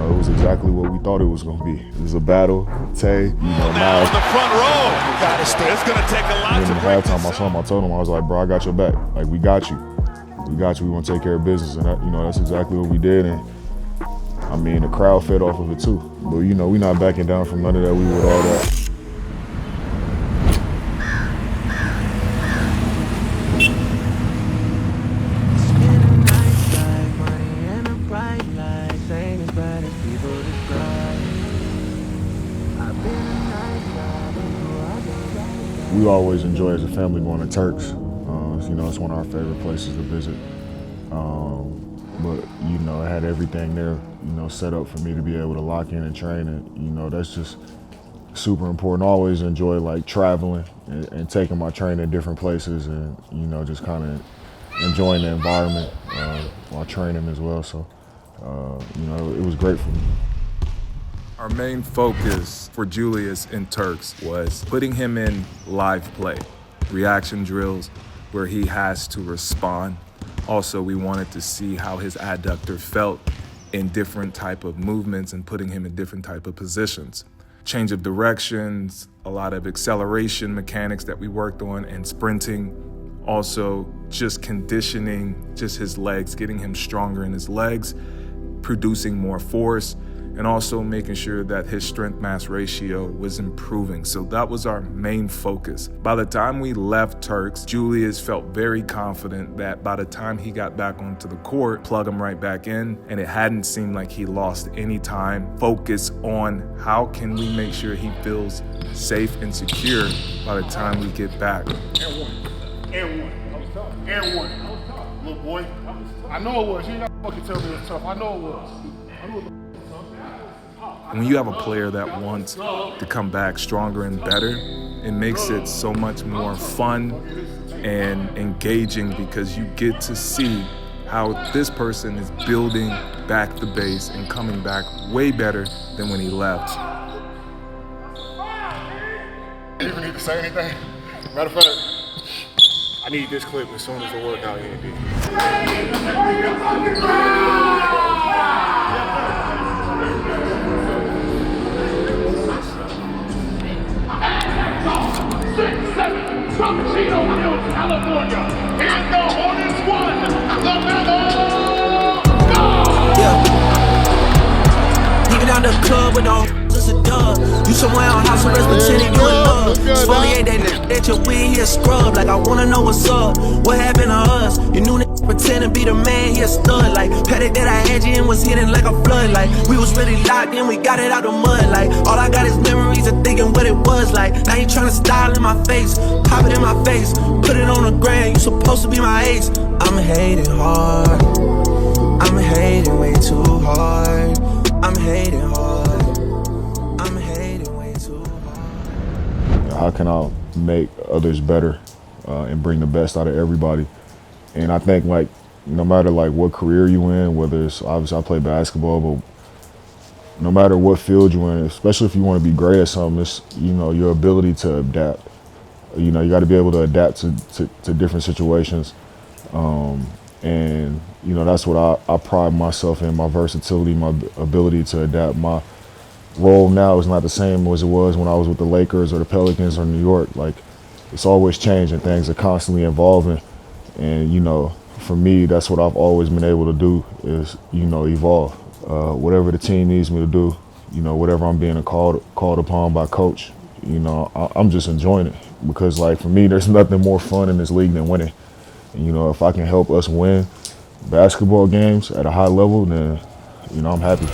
it was exactly what we thought it was going to be. It was a battle. Tay, now in the front row. It's going to take a lot to break halftime, I told him, I was like, bro, I got your back. Like, we got you. We got you. We want to take care of business. And, that's exactly what we did. And, the crowd fed off of it, too. But, we're not backing down from none of that. We with all that. We always enjoy as a family going to Turks. It's one of our favorite places to visit. But it had everything there, set up for me to be able to lock in and train. And, that's just super important. I always enjoy like traveling and taking my training to different places and, just kind of enjoying the environment while training as well. So, it was great for me. Our main focus for Julius in Turks was putting him in live play, reaction drills where he has to respond. Also, we wanted to see how his adductor felt in different type of movements and putting him in different type of positions. Change of directions, a lot of acceleration mechanics that we worked on and sprinting. Also, just conditioning just his legs, getting him stronger in his legs, producing more force, and also making sure that his strength-mass ratio was improving. So that was our main focus. By the time we left Turks, Julius felt very confident that by the time he got back onto the court, plug him right back in, and it hadn't seemed like he lost any time. Focus on how can we make sure he feels safe and secure by the time we get back. And one. Little boy. I know it was. You ain't got to fucking tell me it's tough. I know it was. When you have a player that wants to come back stronger and better, it makes it so much more fun and engaging because you get to see how this person is building back the base and coming back way better than when he left. You even need to say anything? Matter of fact, I need this clip as soon as the workout ends. Frappuccino Hills, California. And the Hornets won the medal. Yeah. Even down the club with all it's a dub. You somewhere on house arrest, pretending you in love. Exfoliate that your wig, he a scrub. Like I wanna know what's up. What happened to us? You knew that pretend to be the man, he a stud. Like Paddock that I had you in was hitting like a flood. Like we was really locked in, we got it out the mud. Like all I got is memories of thinking what it was like. Now you tryna style in my face, pop it in my face, put it on the ground. You supposed to be my ace. I'm hating hard. I'm hating way too hard. I'm hating hard. I'm hating way too hard. How can I make others better and bring the best out of everybody? And I think like no matter like what career you in, whether it's obviously I play basketball, but no matter what field you're in, especially if you want to be great at something, it's your ability to adapt. You got to be able to adapt to different situations, and that's what I pride myself in, my versatility, my ability to adapt. My role now is not the same as it was when I was with the Lakers or the Pelicans or New York. Like it's always changing, things are constantly evolving, and for me, that's what I've always been able to do is evolve. Whatever the team needs me to do, whatever I'm being called upon by coach, I'm just enjoying it because like for me, there's nothing more fun in this league than winning. And, if I can help us win basketball games at a high level, then I'm happy.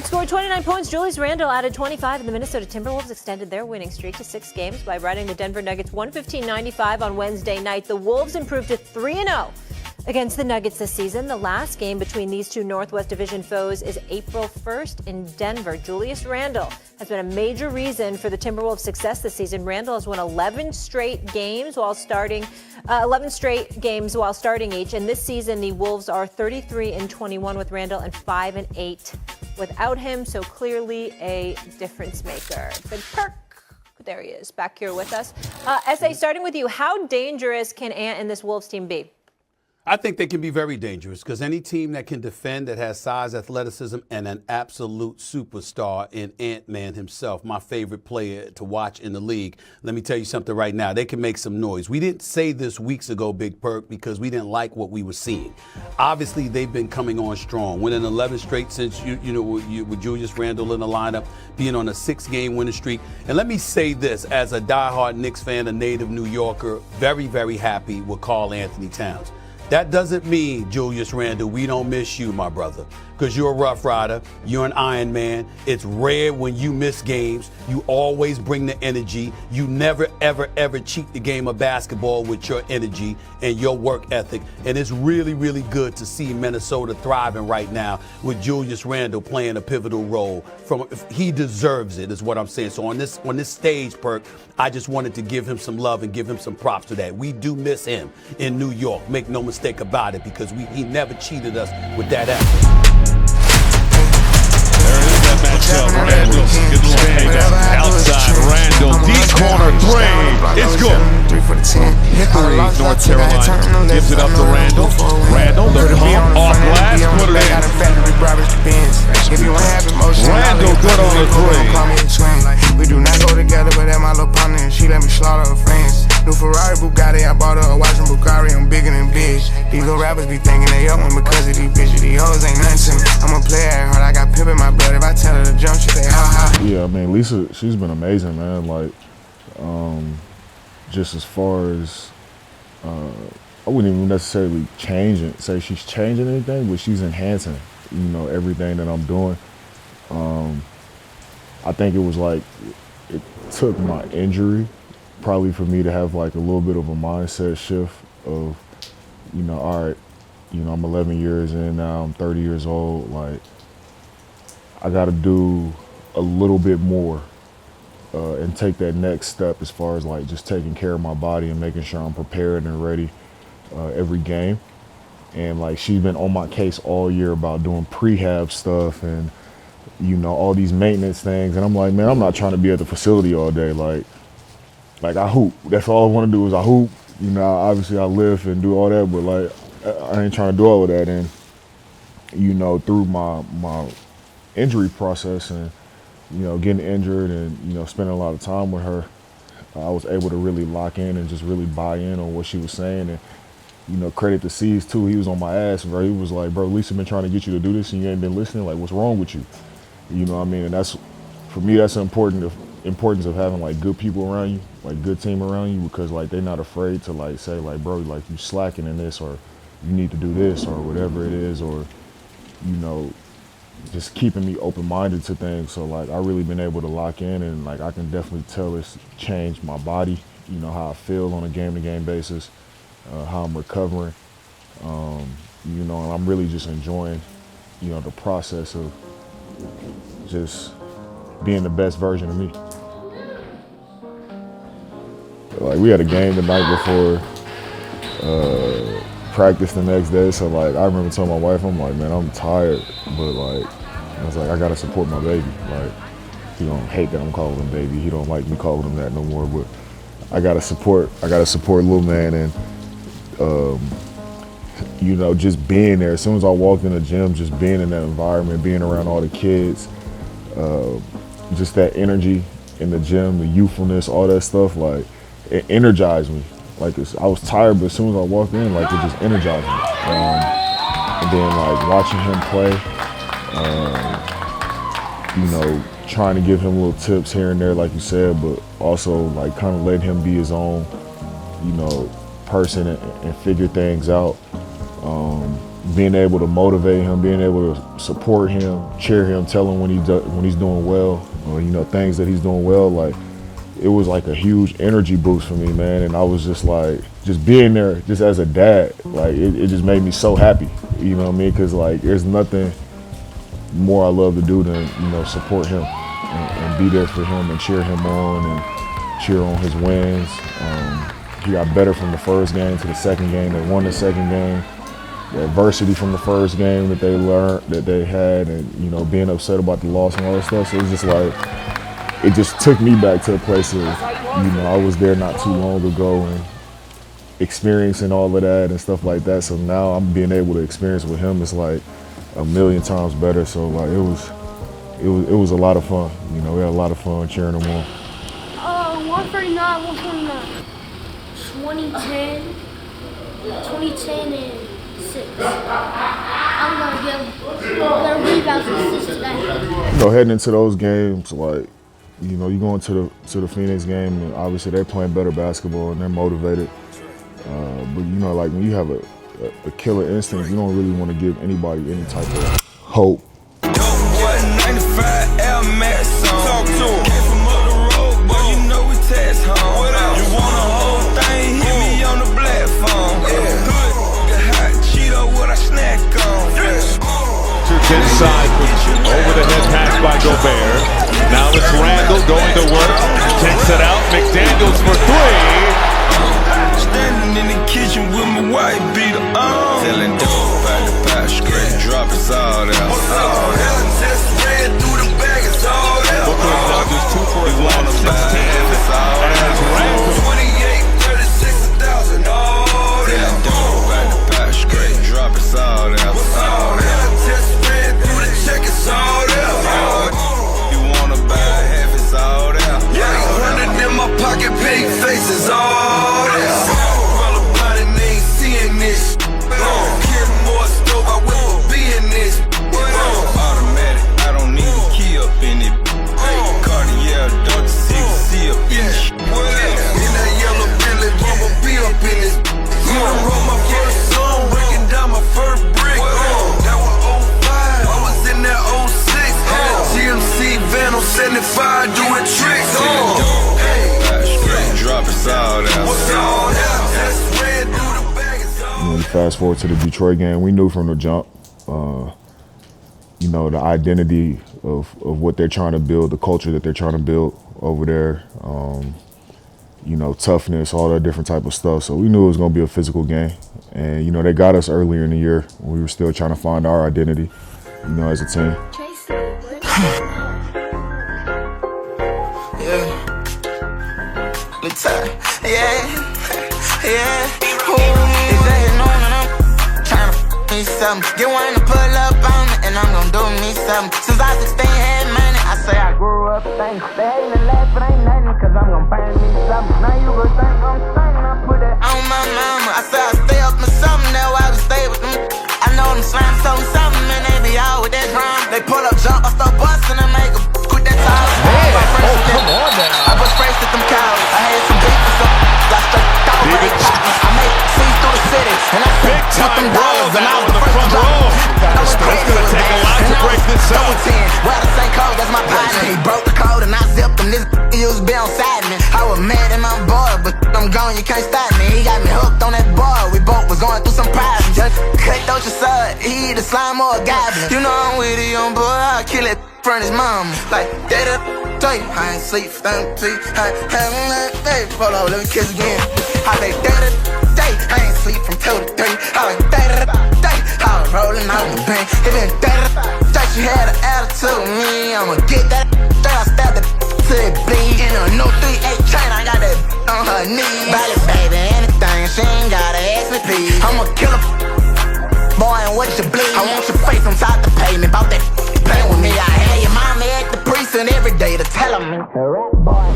Scored 29 points. Julius Randle added 25, and the Minnesota Timberwolves extended their winning streak to 6 games by routing the Denver Nuggets 115-95 on Wednesday night. The Wolves improved to 3-0 against the Nuggets this season. The last game between these two Northwest Division foes is April 1st in Denver. Julius Randle has been a major reason for the Timberwolves' success this season. Randle has won 11 straight games while starting each. And this season, the Wolves are 33-21 with Randle and 5-8 without him. So clearly a difference maker. Good perk. There he is, back here with us. S.A., starting with you, how dangerous can Ant and this Wolves team be? I think they can be very dangerous because any team that can defend, that has size, athleticism, and an absolute superstar in Ant-Man himself, my favorite player to watch in the league, let me tell you something right now. They can make some noise. We didn't say this weeks ago, Big Perk, because we didn't like what we were seeing. Obviously, they've been coming on strong, winning 11 straight since, with Julius Randle in the lineup, being on a 6-game winning streak. And let me say this, as a diehard Knicks fan, a native New Yorker, very, very happy with Karl Anthony Towns. That doesn't mean, Julius Randle, we don't miss you, my brother, because you're a Rough Rider. You're an Iron Man. It's rare when you miss games. You always bring the energy. You never, ever, ever cheat the game of basketball with your energy and your work ethic. And it's really, really good to see Minnesota thriving right now with Julius Randle playing a pivotal role. He deserves it, is what I'm saying. So on this stage, Perk, I just wanted to give him some love and give him some props to that. We do miss him in New York. Make no mistake about it, because he never cheated us with that effort. Matchup, Randle getting a little payback. Outside, Randle, deep corner three. It's good. 3 for the 10. Hickory, North Carolina, gives it up to Randle. Randle, the pump off glass, put it in. Randle good on the three. We do not go together, but at my little partner, and she let me slaughter her friends. New Ferrari, Bugatti, I bought her a watch from Bugatti, I'm bigger than bitch. These little rappers be thinking they up one because of these bitches. These hoes ain't nothing to me. I'm a player at heart, I got pimp in my blood. If I tell her to jump, she say ha ha. Yeah, I mean, Lisa, she's been amazing, man. Like, just as far as, I wouldn't even necessarily say she's changing anything, but she's enhancing, everything that I'm doing. I think it was like, it took my injury probably for me to have like a little bit of a mindset shift of, all right, I'm 11 years in now, I'm 30 years old, like, I gotta do a little bit more and take that next step as far as like just taking care of my body and making sure I'm prepared and ready every game. And like, she's been on my case all year about doing prehab stuff and, all these maintenance things. And I'm like, man, I'm not trying to be at the facility all day. Like I hoop. That's all I want to do is I hoop. Obviously I live and do all that, but like, I ain't trying to do all of that. And, through my injury process and, getting injured and, spending a lot of time with her, I was able to really lock in and just really buy in on what she was saying. And, credit to C's too. He was on my ass, bro. He was like, bro, Lisa been trying to get you to do this and you ain't been listening. Like, what's wrong with you? You know what I mean? And that's, for me, that's the importance of having like good people around you, like good team around you, because like they're not afraid to like say like, bro, like you slacking in this, or you need to do this, or whatever it is, or, just keeping me open-minded to things. So like, I really been able to lock in, and like, I can definitely tell it's changed my body, how I feel on a game-to-game basis, how I'm recovering, and I'm really just enjoying, the process of just being the best version of me. Like, we had a game the night before practice the next day, so like, I remember telling my wife, I'm like, man, I'm tired, but like, I was like, I gotta support my baby. Like, he don't hate that I'm calling him baby. He don't like me calling him that no more, but I gotta support little man. And just being there. As soon as I walked in the gym, just being in that environment, being around all the kids, just that energy in the gym, the youthfulness, all that stuff, like, it energized me. Like, I was tired, but as soon as I walked in, like, it just energized me. And then like watching him play, trying to give him little tips here and there, like you said, but also like kind of letting him be his own, person and figure things out. Being able to motivate him, being able to support him, cheer him, tell him when he's doing well, or things that he's doing well. Like, it was like a huge energy boost for me, man. And I was just like, just being there, just as a dad, like it just made me so happy. You know what I mean? Because like, there's nothing more I love to do than support him and be there for him and cheer him on and cheer on his wins. He got better from the first game to the second game. They won the second game. The adversity from the first game that they learned, that they had, and being upset about the loss and all that stuff. So it was just like, it just took me back to a place of, I was there not too long ago, and experiencing all of that and stuff like that. So now I'm being able to experience with him. It's like a million times better. So like it was a lot of fun. You know, we had a lot of fun cheering him on. 139, 129. 2010 and 6. I'm gonna rebound for 6 today. You know, heading into those games, like, you know, you go into the Phoenix game, and obviously they're playing better basketball and they're motivated. But you know, like when you have a killer instinct, you don't really want to give anybody any type of hope. Inside, over the head pass by Gobert. Now it's Randle going to work. Takes it out. McDaniels for 3. Standing in the kitchen with my white beater on. Telling dope about the patch, straight drop it's all out. Just ran through the bag, it's all out. Booker now just 2 for his last 16. And as Randle 28, 36,000. Telling dope about the patch, straight drop it's all out. Pocket big faces all there. Well about it, they ain't seeing this. Get more stove, I will be in this. Automatic, I don't need a key up in it. Cartier, Dr. C up in it. In that yellow Bentley, Bumblebee up in this. Wrote my first song, breaking down my first brick. That was 05, I was in that 06. GMC van on 75 doing tricks. Drop us all out. You know, you fast forward to the Detroit game, we knew from the jump, you know, the identity of what they're trying to build, the culture that they're trying to build over there, you know, toughness, all that different type of stuff. So we knew it was going to be a physical game. And, you know, they got us earlier in the year when we were still trying to find our identity, you know, as a team. Get one to pull up on me, and I'm gon' do me something. Since I 16 had money, I say I grew up thinking. They ain't the last, but ain't nothing, cause I'm gon' burn me something. Now you gon' think I'm stunning, I put that on my mama. I say I stay up with something, that's why we stay with them. I know them slimes something, and they be out with that drum. They pull up, jump, I start busting and make a quit that time. come on now. I bust first with them cows. I had some beef with some like straight dog break. I make seas through the city, and I Big time roll now in the front row. It's gonna take a lot to break this up. Well, the same code, that's my partner. He broke the code and I zipped him. This used to be on side me. I was mad at my boy, but I'm gone, you can't stop me. He got me hooked on that boy. We both was going through some problems. Just cut those your son. He either slime or a goblin. You know I'm with it, young boy. I'll kill it from his mom. Like, that tell you, I ain't sleep for them tea. Hold on, let me kiss again. I like that day. I ain't sleep from 2 to 3. I like that day. I was rolling out the bank. It been that she had an attitude with me. I'ma get that straight. I stabbed the to it bleed. In a new 3-8 chain, I got that on her knee. Body, baby, anything. She ain't gotta ask me, please. I'm a killer. Boy, and what you bleed? I want your face on top the pavement. About that playing with me. I had your mama at the precinct every day to tell me. Rap boy.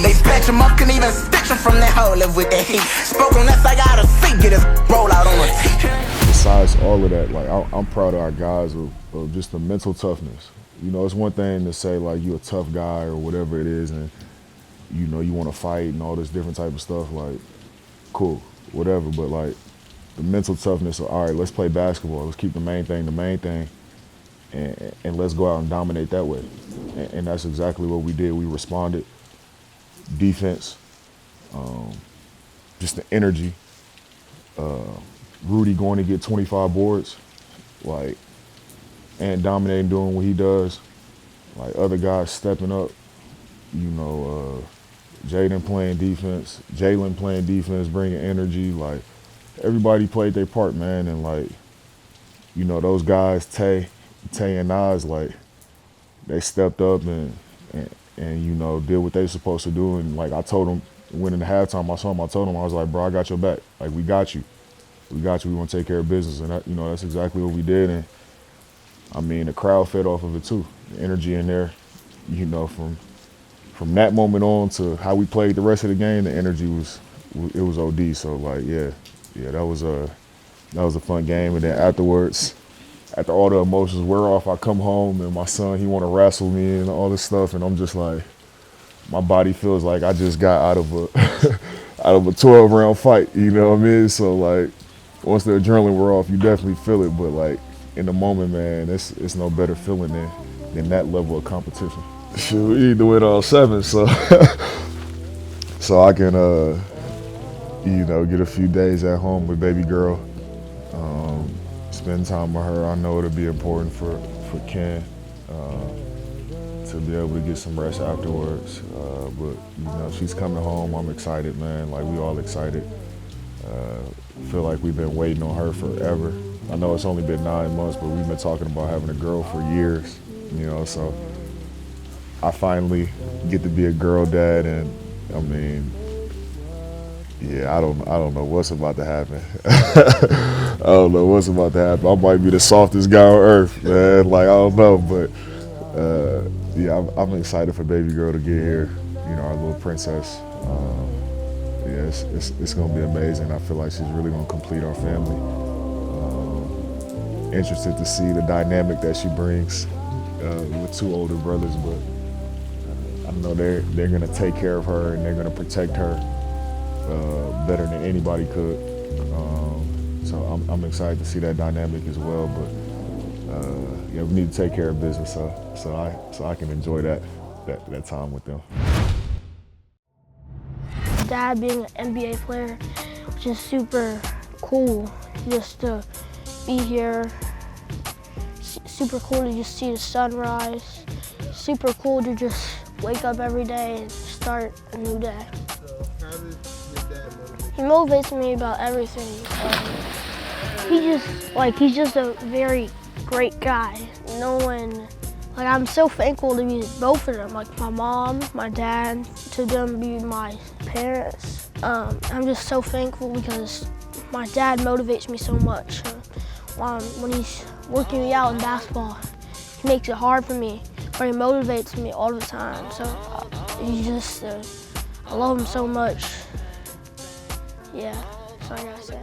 They patch him up, couldn't even stitch him from that hole with that heat. Spoke on that, I got a seat, get his roll out on the teeth. Besides all of that, like I'm proud of our guys of just the mental toughness. You know, it's one thing to say like you're a tough guy or whatever it is, and you know you want to fight and all this different type of stuff. Like, cool, whatever. But like the mental toughness of, all right, let's play basketball. Let's keep the main thing, and let's go out and dominate that way. And that's exactly what we did. We responded. Defense, just the energy. Rudy going to get 25 boards, like, and dominating, doing what he does. Like other guys stepping up, you know, Jaden playing defense, Jalen playing defense, bringing energy. Like everybody played their part, man. And like, you know, those guys, Tay and Nas, like they stepped up and you know, did what they supposed to do. And like I told them went into halftime, I saw him, I told him, I was like, bro, I got your back. Like, we got you. We got you. We want to take care of business. And, that, that's exactly what we did. And, I mean, the crowd fed off of it, too. The energy in there, from that moment on to how we played the rest of the game, the energy was OD. So, like, yeah, that was a fun game. And then afterwards, after all the emotions wear off, I come home and my son, he want to wrestle me and all this stuff. And I'm just like, my body feels like I just got out of a out of a 12-round fight, you know what I mean? So like, once the adrenaline wear off, you definitely feel it. But like, in the moment, man, it's no better feeling than that level of competition. Shoot, we need to win all 7, so so I can get a few days at home with baby girl, spend time with her. I know it'll be important for Ken to be able to get some rest afterwards. But she's coming home. I'm excited, man. Like, we all excited. Feel like we've been waiting on her forever. I know it's only been 9 months, but we've been talking about having a girl for years. So I finally get to be a girl dad, and I mean, yeah, I don't know what's about to happen. I don't know what's about to happen. I might be the softest guy on earth, man. Like, I don't know, but yeah, I'm excited for baby girl to get here. Our little princess. Yeah, it's gonna be amazing. I feel like she's really gonna complete our family. Interested to see the dynamic that she brings with 2 older brothers, but I know they're gonna take care of her and they're gonna protect her better than anybody could. So I'm excited to see that dynamic as well. But yeah, we need to take care of business so I can enjoy that time with them. Dad being an NBA player, which is super cool just to be here. Super cool to just see the sunrise. Super cool to just wake up every day and start a new day. He motivates me about everything. He's just a very great guy. I'm so thankful to be both of them, like my mom, my dad, to them be my parents. I'm just so thankful because my dad motivates me so much. When he's working me out in basketball, he makes it hard for me, but he motivates me all the time. So he's just, I love him so much. Yeah, that's all I gotta say.